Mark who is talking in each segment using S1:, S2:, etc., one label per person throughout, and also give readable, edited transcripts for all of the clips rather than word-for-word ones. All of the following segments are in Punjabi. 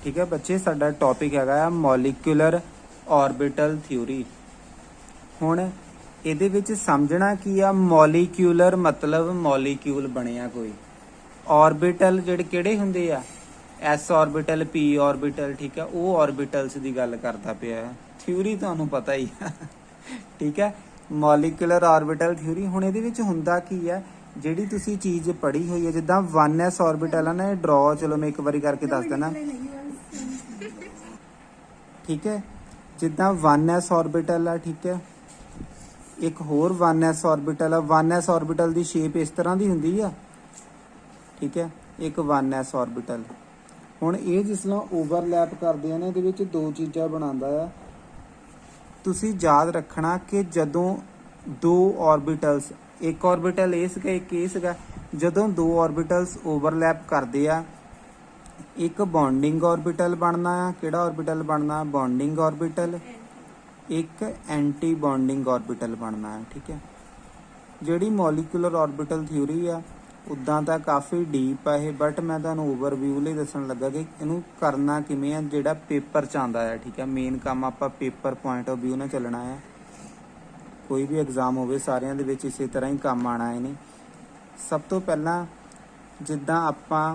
S1: ठीक है बच्चे, साडा टॉपिक हैगा मॉलिक्यूलर ऑर्बिटल थ्योरी। हुण इहदे विच समझना की आ, मॉलिक्यूलर मतलब मॉलिक्यूल बनिया कोई, ऑर्बिटल जिहड़े किहड़े हुंदे आ, एस ऑर्बिटल, पी ऑर्बिटल, ठीक है, वो ऑर्बिटल्स की गल करता पिया है। थ्योरी तुहानूं पता ही है ठीक है, मॉलिक्यूलर ऑर्बिटल थ्योरी। हुण इहदे विच हुंदा की है, जिहड़ी तुसीं चीज़ पढ़ी हुई है, जिद्दां 1s ऑर्बिटल है ना, ये ड्रॉ, चलो मैं एक बारी करके दस देना, ठीक है, जिद्दां 1s ऑर्बिटल है, ठीक है, एक होर 1s ऑर्बिटल है। 1s ऑर्बिटल की शेप इस तरह की हुंदी है, ठीक है, एक 1s ऑर्बिटल। हुण ये जिसला ओवरलैप करदे हैं ना, इहदे विच दो चीज़ां बनांदा है। तुसीं याद रखना कि जदों दो ऑर्बिटल्स, एक ऑर्बिटल ये सीगा, एक ये सीगा, जदों दो ऑर्बिटल्स ओवरलैप करदे आ, एक बॉन्डिंग ऑर्बिटल बनना है। किहड़ा ऑर्बिटल बनना? Bonding orbital. एक एंटी बॉन्डिंग ऑर्बिटल बनना है, ठीक है। जिहड़ी मॉलिक्यूलर ऑर्बिटल थ्योरी आ, उदां तां काफ़ी डीप है, बट मैं तुहानूं ओवरव्यू लई दस्सण लगा कि इहनूं करना किवें आ, जिहड़ा पेपर च आंदा है, ठीक है। मेन काम आपां पेपर पॉइंट ऑफ व्यू नाल चलना है। कोई भी एग्जाम होवे, सारिਆਂ ਦੇ ਵਿੱਚ इसे तरह ही काम आना है। नहीं, सब तो पहला जिद्दां आपां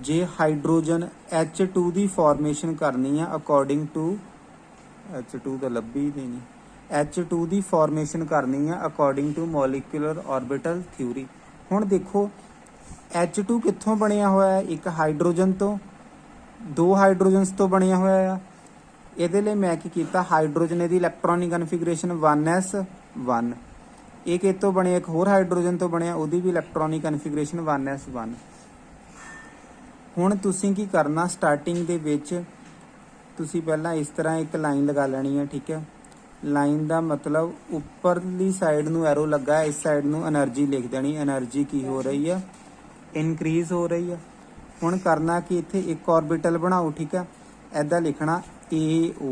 S1: जे हाइड्रोजन H2 की फॉर्मेशन करनी है अकॉर्डिंग टू H2 तो लभी ही नहीं, H2 की फॉर्मेशन करनी है according to molecular orbital theory. हुण देखो H2 कित्थों बनिया होया है? एक हाइड्रोजन तो, दो हाइड्रोजनस तो बनिया होया है। इहदे लई मैं की कीता, हाइड्रोजन इहदी इलैक्ट्रॉनिक कन्फिगरेशन 1s1, एक इह तो बने, एक होर हाइड्रोजन तो बनिया, उहदी भी इलैक्ट्रॉनिक कन्फिगरेशन 1s1। हुण तुसीं की करना, स्टार्टिंग दे विच तुसीं पहलां इस तरह एक लाइन लगा लैनी है, ठीक है। लाइन का मतलब उपरली साइड नूं एरो लगा है, इस साइड नूं एनर्जी लिख देनी। एनर्जी की हो रही है? इनक्रीज हो रही है। हुण करना कि इत्थे एक ऑर्बिटल बनाओ, ठीक है, ऐदा लिखना AO।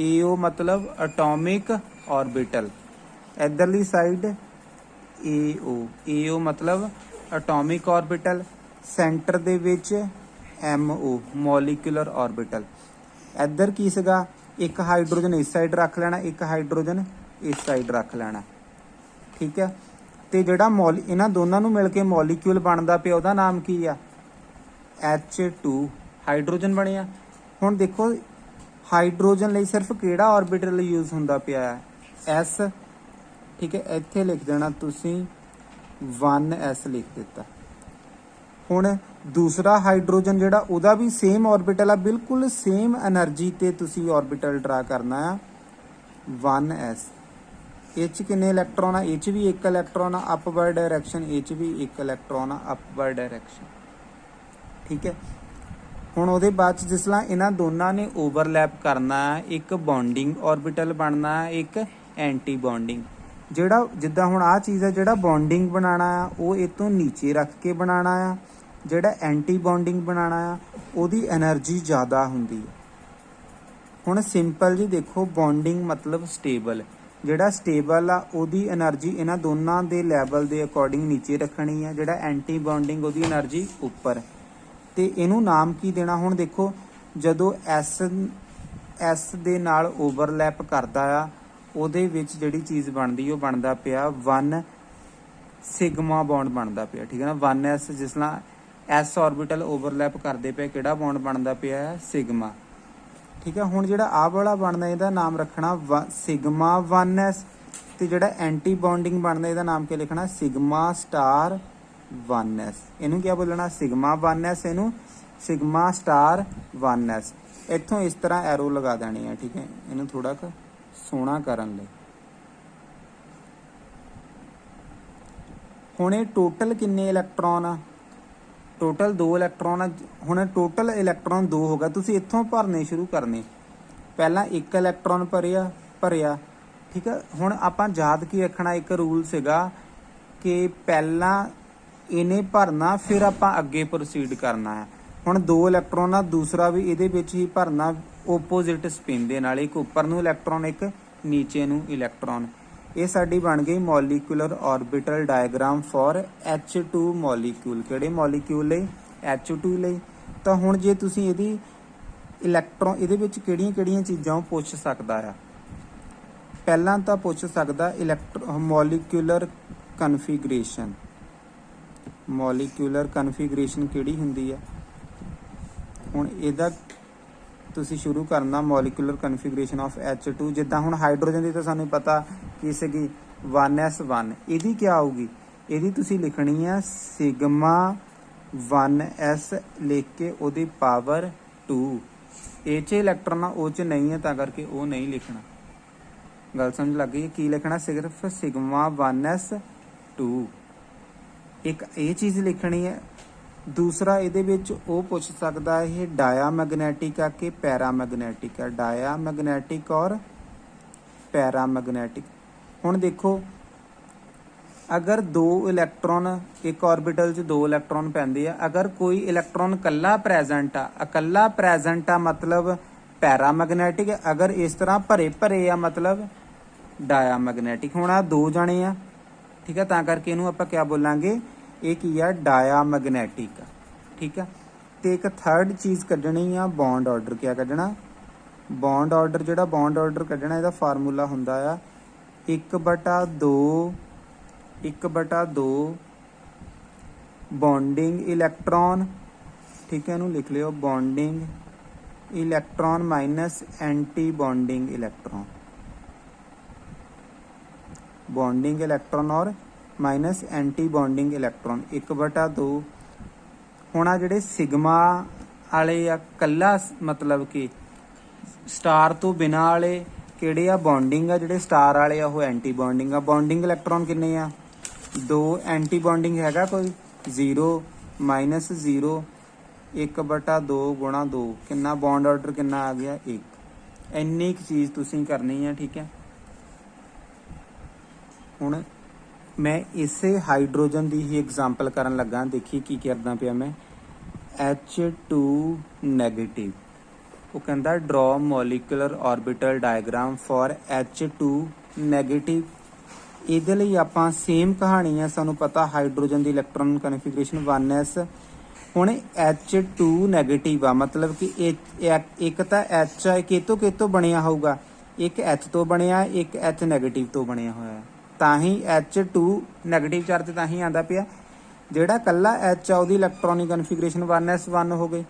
S1: AO मतलब एटॉमिक ऑर्बिटल। इधरली साइड AO। AO मतलब एटॉमिक ऑर्बिटल। सेंटर दे विच MO मॉलिक्यूलर ऑर्बिटल। इधर की सीगा, एक हाइड्रोजन इस साइड रख लेना, एक हाइड्रोजन इस साइड रख लेना, ठीक है। तो जिहड़ा इन्हां दोनों नूं मिल के मॉलिक्यूल बनदा पिया, उहदा नाम की आ? H2 हाइड्रोजन बनिया। हुण देखो हाइड्रोजन लई सिर्फ किहड़ा ऑर्बिटल यूज हुंदा पिया है? S, ठीक है। इत्थे लिख देना तुसीं 1s लिख दिता। हुण दूसरा हाइड्रोजन जिहड़ा, उहदा भी सेम ऑर्बिटल है, बिल्कुल सेम एनर्जी ते तुसीं ऑर्बिटल ड्रा करना है 1s। इह किन्ने इलैक्ट्रॉन आ? इह भी एक इलैक्ट्रॉन आ अपवर्ड डायरैक्शन, इह भी एक इलैक्ट्रॉन आ अपवर्ड डायरैक्शन, ठीक है। हुण उहदे बाद जिसला इन्हां दोनों ने ओवरलैप करना है, एक बॉन्डिंग ऑर्बिटल बनना है, एक एंटी बॉन्डिंग। जिहड़ा जिद्दां हुण आ चीज़ है, जिहड़ा बॉन्डिंग बनाना है वो इह तों नीचे रख के बनाना है, जिहड़ा एंटी बॉन्डिंग बनाना है उहदी एनर्जी ज़्यादा हुंदी है। हुण सिंपल जी देखो, बॉन्डिंग मतलब स्टेबल, जिहड़ा स्टेबल आ उहदी एनर्जी इन्हां दोनों दे लैवल दे अकॉर्डिंग नीचे रखनी है, जिहड़ा एंटी बॉन्डिंग उहदी एनर्जी उपर। ते इहनूं नाम की देना? हुण देखो जदों S दे नाल ओवरलैप करदा आ, ਉਹਦੇ ਵਿੱਚ ਜਿਹੜੀ ਚੀਜ਼ ਬਣਦੀ ਉਹ ਬਣਦਾ ਪਿਆ 1 ਸਿਗਮਾ ਬੌਂਡ ਬਣਦਾ ਪਿਆ, ਠੀਕ ਹੈ ਨਾ। 1s ਜਿਸਲਾ s ऑर्बिटल ओवरलैप ਕਰਦੇ ਪਏ, ਕਿਹੜਾ ਬੌਂਡ ਬਣਦਾ ਪਿਆ ਹੈ? ਸਿਗਮਾ, ਠੀਕ ਹੈ। ਹੁਣ ਜਿਹੜਾ ਆਹ ਵਾਲਾ ਬਣਦਾ, ਇਹਦਾ ਨਾਮ ਰੱਖਣਾ ਸਿਗਮਾ 1s, ਤੇ ਜਿਹੜਾ ਐਂਟੀ ਬੌਂਡਿੰਗ ਬਣਦਾ ਇਹਦਾ ਨਾਮ ਕੀ ਲਿਖਣਾ? Sigma star 1s। ਇਹਨੂੰ ਕੀ ਬੋਲਣਾ? ਸਿਗਮਾ 1s, ਇਹਨੂੰ ਸਿਗਮਾ ਸਟਾਰ 1s। ਇੱਥੋਂ ਇਸ ਤਰ੍ਹਾਂ ਐਰੋ ਲਗਾ ਦੇਣੀ ਹੈ, ਠੀਕ ਹੈ, ਇਹਨੂੰ ਥੋੜਾ ਕੁ सोहना करन लई। हुण टोटल किन्ने इलैक्ट्रॉन आ? टोटल 2 इलैक्ट्रॉन आ। हुण टोटल इलैक्ट्रॉन 2 हो गया, तुसीं इत्थों भरने शुरू करने। पहला एक इलैक्ट्रॉन भरिया, ठीक है। हुण आपां याद की रखना, एक रूल सीगा कि पहला इहने भरना, फिर आपां अगे प्रोसीड करना है। हुण 2 इलैक्ट्रॉन आ, दूसरा भी इहदे विच ही भरना ओपोजिट स्पिन दे नाल, एक उपर नूं इलैक्ट्रॉन, एक नीचे नूं इलैक्ट्रॉन। ये साडी बन गई molecular orbital diagram for H2 molecule. किहड़े मॉलिक्यूल लई? H2 लई। तो हुण जे तुसीं इहदी ਇਲੈਕਟ੍ਰੋਨ ਇਹਦੇ ਵਿੱਚ ਕਿਹੜੀਆਂ ਚੀਜ਼ਾਂ ਉਹ ਪੁੱਛ ਸਕਦਾ ਆ। ਪਹਿਲਾਂ ਤਾਂ ਪੁੱਛ ਸਕਦਾ ਮੋਲੀਕੂਲਰ ਕਨਫੀਗਰੇਸ਼ਨ। ਮੋਲੀਕੂਲਰ ਕਨਫੀਗਰੇਸ਼ਨ ਕਿਹੜੀ ਹੁੰਦੀ ਆ? ਹੁਣ ਇਹਦਾ ਤੁਸੀਂ ਸ਼ੁਰੂ ਕਰਨਾ ਮੋਲੀਕੂਲਰ ਕਨਫੀਗਰੇਸ਼ਨ ਆਫ H2। ਜਿੱਦਾਂ ਹੁਣ ਹਾਈਡਰੋਜਨ ਦੀ ਤਾਂ ਸਾਨੂੰ ਪਤਾ ਕੀ ਸੀਗੀ 1s1। ਇਹਦੀ ਕੀ ਆਊਗੀ? ਇਹਦੀ ਤੁਸੀਂ ਲਿਖਣੀ ਆ ਸਿਗਮਾ 1s ਲਿਖ ਕੇ ਉਹਦੀ ਪਾਵਰ 2। ਇਹ 'ਚ ਇਲੈਕਟ੍ਰੋਨ ਆ, ਉਹ 'ਚ ਨਹੀਂ ਹੈ, ਤਾਂ ਕਰਕੇ ਉਹ ਨਹੀਂ ਲਿਖਣਾ। ਗੱਲ ਸਮਝ ਲੱਗ ਗਈ? ਕੀ ਲਿਖਣਾ? ਸਿਰਫ ਸਿਗਮਾ 1s2। ਇੱਕ ਇਹ ਚੀਜ਼ ਲਿਖਣੀ ਹੈ। ਦੂਸਰਾ ਇਹਦੇ ਵਿੱਚ ਉਹ ਪੁੱਛ ਸਕਦਾ ਇਹ ਡਾਇਆਮੈਗਨੈਟਿਕ ਆ ਕਿ ਪੈਰਾਮੈਗਨੈਟਿਕ ਆ। ਡਾਇਆਮੈਗਨੈਟਿਕ ਔਰ ਪੈਰਾਮੈਗਨੈਟਿਕ। ਹੁਣ ਦੇਖੋ, ਅਗਰ ਦੋ ਇਲੈਕਟ੍ਰੋਨ ਇੱਕ ਆਰਬਿਟਲ 'ਚ ਦੋ ਇਲੈਕਟ੍ਰੋਨ ਪੈਂਦੇ ਆ, ਅਗਰ ਕੋਈ ਇਲੈਕਟ੍ਰੋਨ ਇਕੱਲਾ ਪ੍ਰੈਜ਼ੈਂਟ ਆ, ਇਕੱਲਾ ਪ੍ਰੈਜ਼ੈਂਟ ਆ ਮਤਲਬ ਪੈਰਾਮੈਗਨੈਟਿਕ। ਅਗਰ ਇਸ ਤਰ੍ਹਾਂ ਭਰੇ ਆ ਮਤਲਬ ਡਾਇਆਮੈਗਨੈਟਿਕ। ਹੁਣ ਆ ਦੋ ਜਾਣੇ ਆ, ਠੀਕ ਆ, ਤਾਂ ਕਰਕੇ ਇਹਨੂੰ ਆਪਾਂ ਕਿਆ ਬੋਲਾਂਗੇ? ਇਹ ਕੀ ਆ? ਡਾਇਆਮੈਗਨੈਟਿਕ। ਠੀਕ ਆ। ਤੇ ਇੱਕ ਥਰਡ ਚੀਜ਼ ਕੱਢਣੀ ਆ ਬੌਂਡ ਆਰਡਰ। ਕਿਆ ਕੱਢਣਾ? Bond order. ਜਿਹੜਾ ਬੌਂਡ ਆਰਡਰ ਕੱਢਣਾ ਇਹਦਾ ਫਾਰਮੂਲਾ ਹੁੰਦਾ ਆ 1/2 ਬੌਂਡਿੰਗ ਇਲੈਕਟ੍ਰੋਨ। ਠੀਕ ਹੈ, ਇਹਨੂੰ ਲਿਖ ਲਿਓ bonding electron minus anti bonding electron. Bonding electron और माइनस एंटी बॉन्डिंग इलैक्ट्रॉन 1/2। ਹੁਣ ਆ ਜਿਹੜੇ ਸਿਗਮਾ ਵਾਲੇ ਆ ਕੱਲਾ ਮਤਲਬ ਕਿ ਸਟਾਰ ਤੋਂ ਬਿਨਾ ਵਾਲੇ ਕਿਹੜੇ ਆ? ਬੌਂਡਿੰਗ ਆ। ਜਿਹੜੇ ਸਟਾਰ ਵਾਲੇ ਆ ਉਹ ਐਂਟੀ ਬੌਂਡਿੰਗ ਆ। ਬੌਂਡਿੰਗ ਇਲੈਕਟ੍ਰੋਨ ਕਿੰਨੇ ਆ? 2। ਐਂਟੀ ਬੌਂਡਿੰਗ ਹੈਗਾ ਕੋਈ? 0 -0 1/2 ਗੁਣਾ 2 ਕਿੰਨਾ? ਬੌਂਡ ਆਰਡਰ ਕਿੰਨਾ ਆ ਗਿਆ? 1। ਇੰਨੀ ਕੁ ਚੀਜ਼ ਤੁਸੀਂ ਕਰਨੀ ਆ। ਠੀਕ ਹੈ। ਹੁਣ ਮੈਂ ਇਸੇ ਹਾਈਡਰੋਜਨ ਦੀ ਹੀ ਐਗਜ਼ਾਮਪਲ ਕਰਨ ਲੱਗਾ। ਦੇਖੀ ਕੀ ਕਰਦਾ ਪਿਆ ਮੈਂ। H2 negative. ਉਹ ਕਹਿੰਦਾ ਡਰਾ molecular orbital diagram for H2 negative. ਇਹਦੇ ਲਈ ਆਪਾਂ ਸੇਮ ਕਹਾਣੀ ਆ। ਸਾਨੂੰ ਪਤਾ ਹਾਈਡਰੋਜਨ ਦੀ ਇਲੈਕਟ੍ਰੋਨ ਕਨਫੀਗਰੇਸ਼ਨ 1s। ਹੁਣ H2 ਨੈਗੇਟਿਵ ਆ ਮਤਲਬ ਕਿ ਇੱਕ ਤਾਂ H ਆ, ਕਿਤੋਂ ਬਣਿਆ ਹੋਊਗਾ? ਇੱਕ H ਤੋਂ ਬਣਿਆ, ਇੱਕ H ਨੈਗੇਟਿਵ ਤੋਂ ਬਣਿਆ ਹੋਇਆ। ਤਾਂ ਹੀ H2 ਨੈਗੇਟਿਵ ਚਾਰਜ ਤਾਂ ਹੀ ਆਉਂਦਾ ਪਿਆ। ਜਿਹੜਾ ਕੱਲਾ H ਆ ਉਹਦੀ ਇਲੈਕਟ੍ਰੋਨਿਕ ਕਨਫੀਗਰੇਸ਼ਨ 1s1 ਹੋ ਗਈ।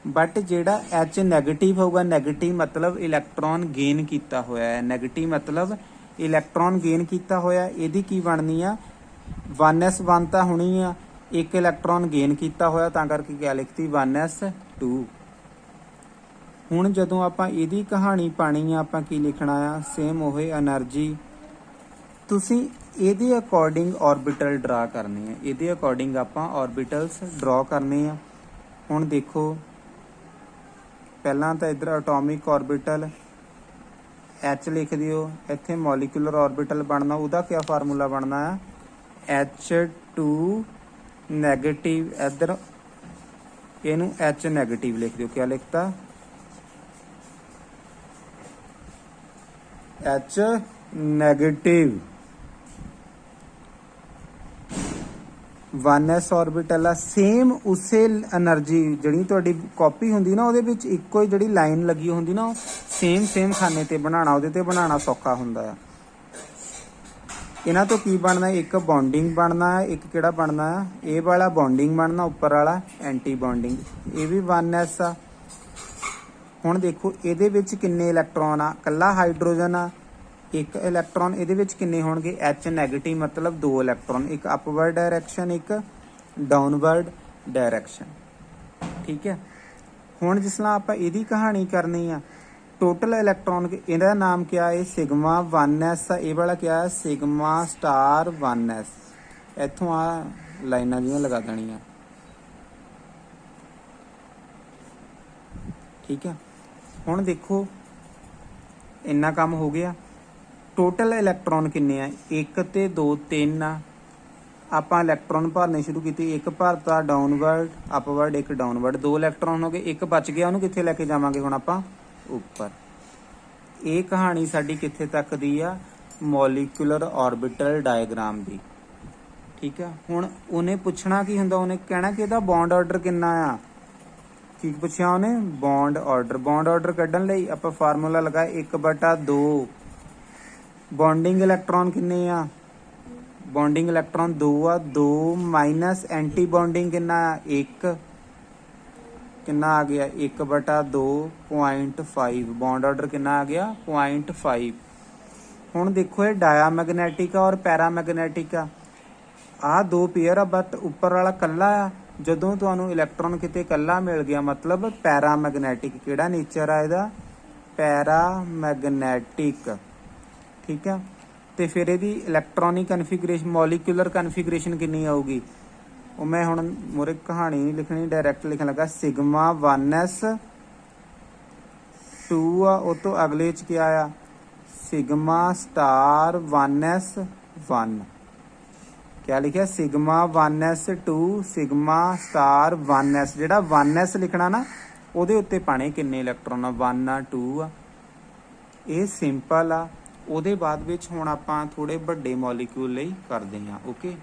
S1: ਬਟ ਜਿਹੜਾ H ਨੈਗੇਟਿਵ ਹੋਊਗਾ, ਨੈਗੇਟਿਵ ਮਤਲਬ ਇਲੈਕਟ੍ਰੋਨ ਗੇਨ ਕੀਤਾ ਹੋਇਆ ਹੈ। ਨੈਗੇਟਿਵ ਮਤਲਬ ਇਲੈਕਟ੍ਰੋਨ ਗੇਨ ਕੀਤਾ ਹੋਇਆ। ਇਹਦੀ ਕੀ ਬਣਨੀ ਆ? 1s1 ਤਾਂ ਹੋਣੀ ਆ, ਇੱਕ ਇਲੈਕਟ੍ਰੋਨ ਗੇਨ ਕੀਤਾ ਹੋਇਆ, ਤਾਂ ਕਰਕੇ ਕਿਆ ਲਿਖਤੀ? 1s2। ਹੁਣ ਜਦੋਂ ਆਪਾਂ ਇਹਦੀ ਕਹਾਣੀ ਪਾਣੀ ਆ, ਆਪਾਂ ਕੀ ਲਿਖਣਾ ਆ? ਸੇਮ ਉਹੀ એનર્ਜੀ। ਤੁਸੀਂ ਇਹਦੇ ਅਕੋਰਡਿੰਗ ਆਰਬਿਟਲ ਡਰਾ ਕਰਨੇ ਆ। ਇਹਦੇ ਅਕੋਰਡਿੰਗ ਆਪਾਂ ਆਰਬਿਟਲਸ ਡਰਾ ਕਰਨੇ ਆ। ਹੁਣ ਦੇਖੋ, ਪਹਿਲਾਂ ਤਾਂ ਇੱਧਰ ਐਟੋਮਿਕ ਆਰਬਿਟਲ H ਲਿਖ ਦਿਓ। ਇੱਥੇ ਮੋਲੀਕੂਲਰ ਆਰਬਿਟਲ ਬਣਨਾ, ਉਹਦਾ ਕਿਆ ਫਾਰਮੂਲਾ ਬਣਨਾ ਆ? H2 negative. ਇੱਧਰ ਇਹਨੂੰ H ਨੈਗੇਟਿਵ ਲਿਖ ਦਿਓ। ਕਿਆ ਲਿਖਤਾ? H negative. 1s ਆਰਬਿਟਲ ਆ। ਸੇਮ ਉਸੇ એનર્ਜੀ ਜਿਹੜੀ ਤੁਹਾਡੀ ਕਾਪੀ ਹੁੰਦੀ ਨਾ, ਉਹਦੇ ਵਿੱਚ ਇੱਕੋ ਹੀ ਜਿਹੜੀ ਲਾਈਨ ਲੱਗੀ ਹੁੰਦੀ ਨਾ, ਸੇਮ ਖਾਨੇ ਤੇ ਬਣਾਉਣਾ, ਉਹਦੇ ਤੇ ਬਣਾਉਣਾ ਸੌਖਾ ਹੁੰਦਾ ਆ। ਇਹਨਾਂ ਤੋਂ ਕੀ ਬਣਨਾ? ਇੱਕ ਬੌਂਡਿੰਗ ਬਣਨਾ ਹੈ, ਇੱਕ ਕਿਹੜਾ ਬਣਨਾ ਆ? ਇਹ ਵਾਲਾ ਬੌਂਡਿੰਗ ਬਣਨਾ, ਉੱਪਰ ਵਾਲਾ ਐਂਟੀ ਬੌਂਡਿੰਗ। ਇਹ ਵੀ 1s ਆ। ਹੁਣ ਦੇਖੋ ਇਹਦੇ ਵਿੱਚ ਕਿੰਨੇ ਇਲੈਕਟ੍ਰੋਨ ਆ? ਕੱਲਾ ਹਾਈਡਰੋਜਨ ਆ, ਇੱਕ ਇਲੈਕਟ੍ਰੋਨ। ਇਹਦੇ ਵਿੱਚ ਕਿੰਨੇ ਹੋਣਗੇ? H ਨੈਗੇਟਿਵ ਮਤਲਬ 2 ਇਲੈਕਟ੍ਰੋਨ, ਇੱਕ ਅਪਵਰਡ ਡਾਇਰੈਕਸ਼ਨ, ਇੱਕ ਡਾਊਨਵਰਡ ਡਾਇਰੈਕਸ਼ਨ। ਠੀਕ ਹੈ। ਹੁਣ ਜਿਸ ਤਰ੍ਹਾਂ ਆਪਾਂ ਇਹਦੀ ਕਹਾਣੀ ਕਰਨੀ ਆ, ਟੋਟਲ ਇਲੈਕਟ੍ਰੋਨ ਇਹਦਾ ਨਾਮ ਕਿਆ ਹੈ? ਸਿਗਮਾ 1s ਆ। ਇਹ ਵਾਲਾ ਕਿਆ ਹੈ? Sigma star 1s। ਇੱਥੋਂ ਆ ਲਾਈਨਾਂ ਜਿਹੀਆਂ ਲਗਾ ਦੇਣੀਆਂ। ਠੀਕ ਹੈ। ਹੁਣ ਦੇਖੋ ਇੰਨਾ ਕੰਮ ਹੋ ਗਿਆ। ਟੋਟਲ ਇਲੈਕਟ੍ਰੋਨ ਕਿੰਨੇ ਆ? 1 ਤੇ 2 3 ਆ। ਆਪਾਂ ਇਲੈਕਟ੍ਰੋਨ ਭਰਨੇ ਸ਼ੁਰੂ ਕੀਤੇ। ਇੱਕ ਭਰਤਾ ਡਾਊਨਵਰਡ, ਅਪਵਰਡ, ਇੱਕ ਡਾਊਨਵਰਡ। 2 ਇਲੈਕਟ੍ਰੋਨ ਹੋ ਗਏ। ਇੱਕ ਬਚ ਗਿਆ, ਉਹਨੂੰ ਕਿੱਥੇ ਲੈ ਕੇ ਜਾਵਾਂਗੇ ਹੁਣ ਆਪਾਂ? ਉੱਪਰ। ਇਹ ਕਹਾਣੀ ਸਾਡੀ ਕਿੱਥੇ ਤੱਕ ਦੀ ਆ? ਮੋਲੀਕੂਲਰ ਆਰਬਿਟਲ ਡਾਇਗਰਾਮ ਦੀ। ਠੀਕ ਆ। ਹੁਣ ਉਹਨੇ ਪੁੱਛਣਾ ਕੀ ਹੁੰਦਾ? ਉਹਨੇ ਕਹਿਣਾ ਕਿ ਇਹਦਾ ਬੌਂਡ ਆਰਡਰ ਕਿੰਨਾ ਆ? ਕੀ ਪੁੱਛਿਆ ਉਹਨੇ? Bond order. ਬੌਂਡ ਆਰਡਰ ਕੱਢਣ ਲਈ ਆਪਾਂ ਫਾਰਮੂਲਾ ਲਗਾਇਆ 1/2। ਬੌਂਡਿੰਗ ਇਲੈਕਟ੍ਰੋਨ ਕਿੰਨੇ ਆ? ਬੌਂਡਿੰਗ ਇਲੈਕਟ੍ਰੋਨ 2 ਆ। 2 ਮਾਈਨਸ ਐਂਟੀ ਬੌਂਡਿੰਗ ਕਿੰਨਾ ਆ? 1। ਕਿੰਨਾ ਆ ਗਿਆ? 1/2 0.5। ਬੌਂਡ ਆਰਡਰ ਕਿੰਨਾ ਆ ਗਿਆ? 0.5। ਹੁਣ ਦੇਖੋ ਇਹ ਡਾਇਆਮੈਗਨੈਟਿਕ ਆ ਔਰ ਪੈਰਾਮੈਗਨੈਟਿਕ ਆ। ਆਹ ਦੋ ਪੇਅਰ ਆ ਬਟ ਉੱਪਰ ਵਾਲਾ ਕੱਲਾ ਆ। ਜਦੋਂ ਤੁਹਾਨੂੰ ਇਲੈਕਟ੍ਰੋਨ ਕਿਤੇ ਕੱਲਾ ਮਿਲ ਗਿਆ ਮਤਲਬ ਪੈਰਾਮੈਗਨੈਟਿਕ। ਕਿਹੜਾ ਨੇਚਰ ਆ ਇਹਦਾ? ਪੈਰਾਮੈਗਨੈਟਿਕ। ਠੀਕ ਆ। ਤੇ ਫਿਰ ਇਹਦੀ ਇਲੈਕਟ੍ਰੋਨਿਕ ਕਨਫੀਗਰੇਸ਼ਨ, ਮੋਲੀਕੂਲਰ ਕਨਫੀਗਰੇਸ਼ਨ ਕਿੰਨੀ ਆਊਗੀ? ਉਹ ਮੈਂ ਹੁਣ ਮੋਰੇ ਕਹਾਣੀ ਨਹੀਂ ਲਿਖਣੀ, ਡਾਇਰੈਕਟ ਲਿਖਣ ਲੱਗਾ। ਸਿਗਮਾ 1s 2 ਆ। ਉਹ ਤੋਂ ਅਗਲੇ ਚ ਕੀ ਆ? Sigma star 1s1। क्या लिखा? Sigma 1s2 sigma star 1s। ਜਿਹੜਾ 1s ਲਿਖਣਾ ਨਾ ਉਹਦੇ ਉੱਤੇ ਪਾਣੇ ਕਿੰਨੇ ਇਲੈਕਟ੍ਰੋਨ ਆ? 1 ਆ 2 ਆ। ਇਹ ਸਿੰਪਲ ਆ। ਉਹਦੇ ਬਾਅਦ ਵਿੱਚ ਹੁਣ ਆਪਾਂ ਥੋੜੇ ਵੱਡੇ ਮੋਲੀਕਿਊਲ ਲਈ ਕਰਦੇ ਹਾਂ। ਓਕੇ।